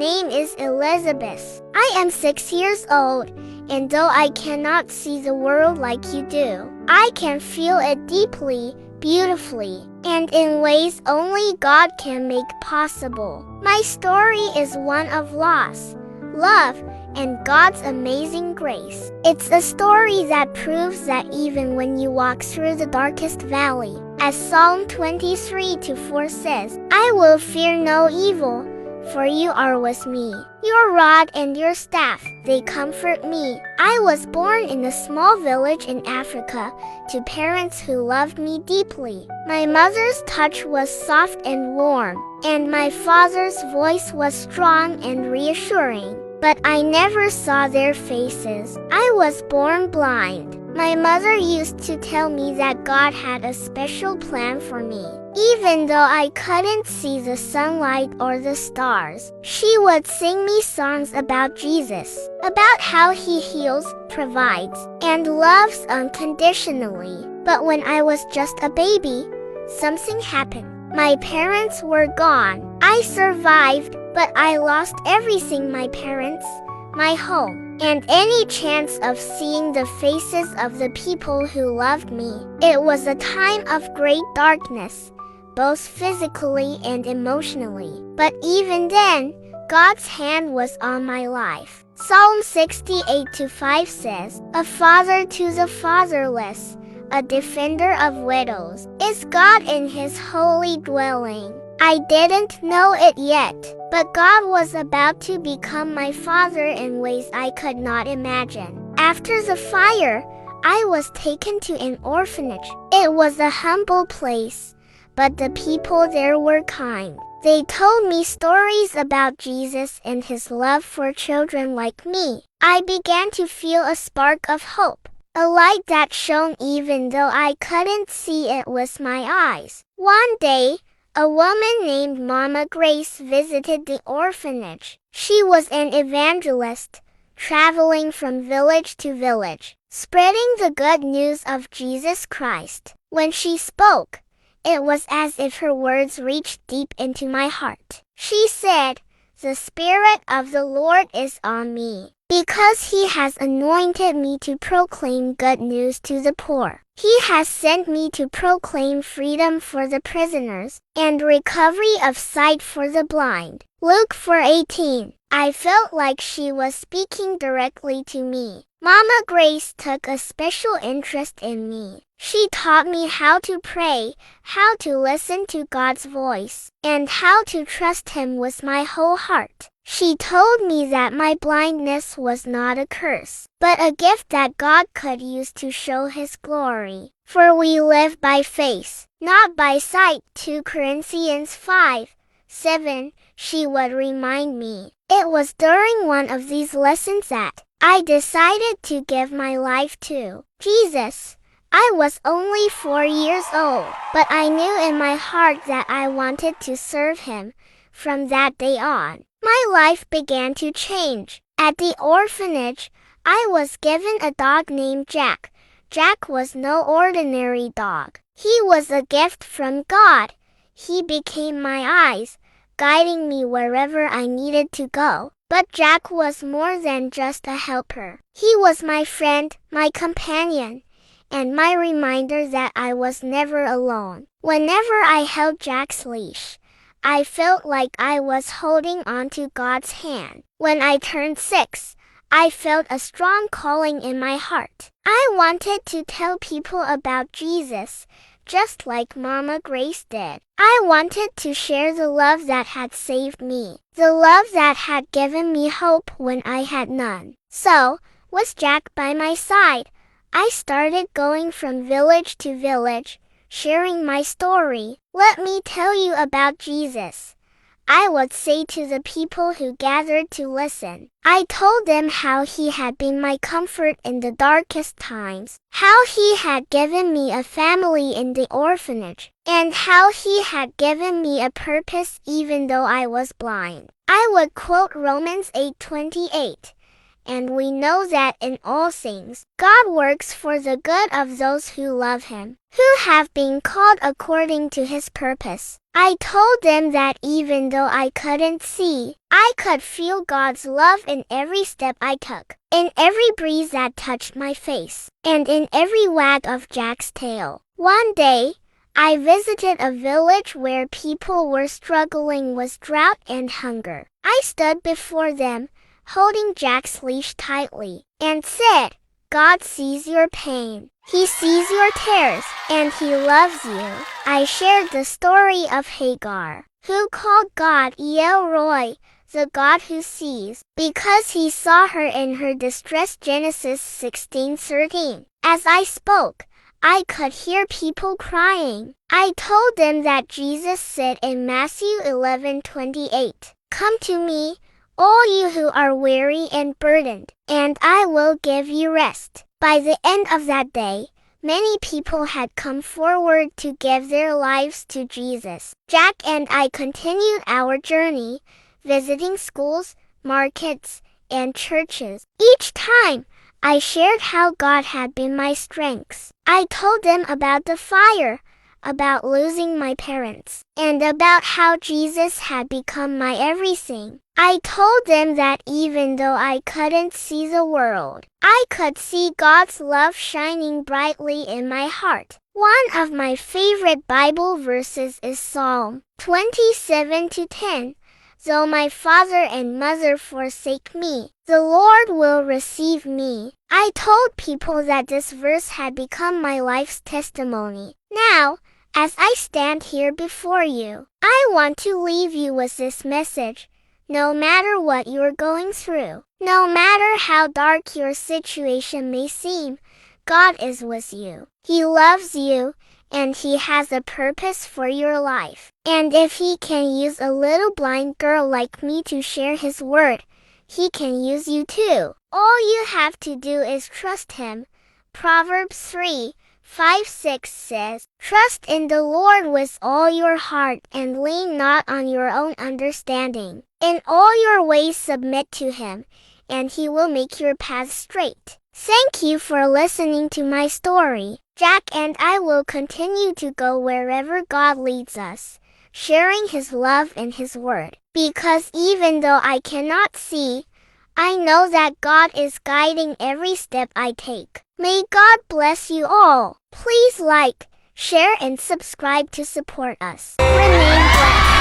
name is Elizabeth. I am 6 years old, and though I cannot see the world like you do, I can feel it deeply, beautifully, and in ways only God can make possible. My story is one of loss, love, and God's amazing grace. It's a story that proves that even when you walk through the darkest valley, as Psalm 23:4 says, I will fear no evil, for you are with me. Your rod and your staff, they comfort me. I was born in a small village in Africa to parents who loved me deeply. My mother's touch was soft and warm, and my father's voice was strong and reassuring. But I never saw their faces. I was born blind. My mother used to tell me that God had a special plan for me. Even though I couldn't see the sunlight or the stars, she would sing me songs about Jesus, about how he heals, provides, and loves unconditionally. But when I was just a baby, something happened. My parents were gone. I survived, but I lost everything: my parents, my home, and any chance of seeing the faces of the people who loved me. It was a time of great darkness, both physically and emotionally. But even then, God's hand was on my life. Psalm 68:5 says, A father to the fatherless, a defender of widows, is God in his holy dwelling. I didn't know it yet, but God was about to become my father in ways I could not imagine. After the fire, I was taken to an orphanage. It was a humble place, but the people there were kind. They told me stories about Jesus and his love for children like me. I began to feel a spark of hope, a light that shone even though I couldn't see it with my eyes. One day, a woman named Mama Grace visited the orphanage. She was an evangelist, traveling from village to village, spreading the good news of Jesus Christ. When she spoke, it was as if her words reached deep into my heart. She said, The Spirit of the Lord is on me, because he has anointed me to proclaim good news to the poor. He has sent me to proclaim freedom for the prisoners and recovery of sight for the blind. Luke 4:18. I felt like she was speaking directly to me. Mama Grace took a special interest in me. She taught me how to pray, how to listen to God's voice, and how to trust him with my whole heart. She told me that my blindness was not a curse, but a gift that God could use to show his glory. For we live by faith, not by sight. 2 Corinthians 5:7, she would remind me. It was during one of these lessons that I decided to give my life to Jesus. I was only 4 years old, but I knew in my heart that I wanted to serve him. From that day on, my life began to change. At the orphanage, I was given a dog named Jack. Jack was no ordinary dog. He was a gift from God. He became my eyes, guiding me wherever I needed to go. But Jack was more than just a helper. He was my friend, my companion, and my reminder that I was never alone. Whenever I held Jack's leash, I felt like I was holding onto God's hand. When I turned 6, I felt a strong calling in my heart. I wanted to tell people about Jesus, just like Mama Grace did. I wanted to share the love that had saved me, the love that had given me hope when I had none. So, with Jack by my side, I started going from village to village, sharing my story. Let me tell you about Jesus, I would say to the people who gathered to listen. I told them how he had been my comfort in the darkest times, how he had given me a family in the orphanage, and how he had given me a purpose even though I was blind. I would quote Romans 8:28. And we know that in all things, God works for the good of those who love him, who have been called according to his purpose. I told them that even though I couldn't see, I could feel God's love in every step I took, in every breeze that touched my face, and in every wag of Jack's tail. One day, I visited a village where people were struggling with drought and hunger. I stood before them, holding Jack's leash tightly, and said, God sees your pain. He sees your tears, and He loves you. I shared the story of Hagar, who called God El Roi, the God who sees, because He saw her in her distress. Genesis 16:13. As I spoke, I could hear people crying. I told them that Jesus said in Matthew 11:28, Come to me, all you who are weary and burdened, and I will give you rest. By the end of that day, many people had come forward to give their lives to Jesus. Jack and I continued our journey, visiting schools, markets, and churches. Each time, I shared how God had been my strength. I told them about the fire, about losing my parents, and about how Jesus had become my everything. I told them that even though I couldn't see the world, I could see God's love shining brightly in my heart. One of my favorite Bible verses is Psalm 27:10. Though my father and mother forsake me, the Lord will receive me. I told people that this verse had become my life's testimony. Now, as I stand here before you, I want to leave you with this message. No matter what you're going through, no matter how dark your situation may seem, God is with you. He loves you, and He has a purpose for your life. And if He can use a little blind girl like me to share His word, He can use you too. All you have to do is trust Him. Proverbs 3:5-6 says, Trust in the Lord with all your heart and lean not on your own understanding. In all your ways submit to Him, and He will make your path straight. Thank you for listening to my story. Jack and I will continue to go wherever God leads us, sharing His love and His word. Because even though I cannot see, I know that God is guiding every step I take. May God bless you all. Please like, share, and subscribe to support us. Remain blessed.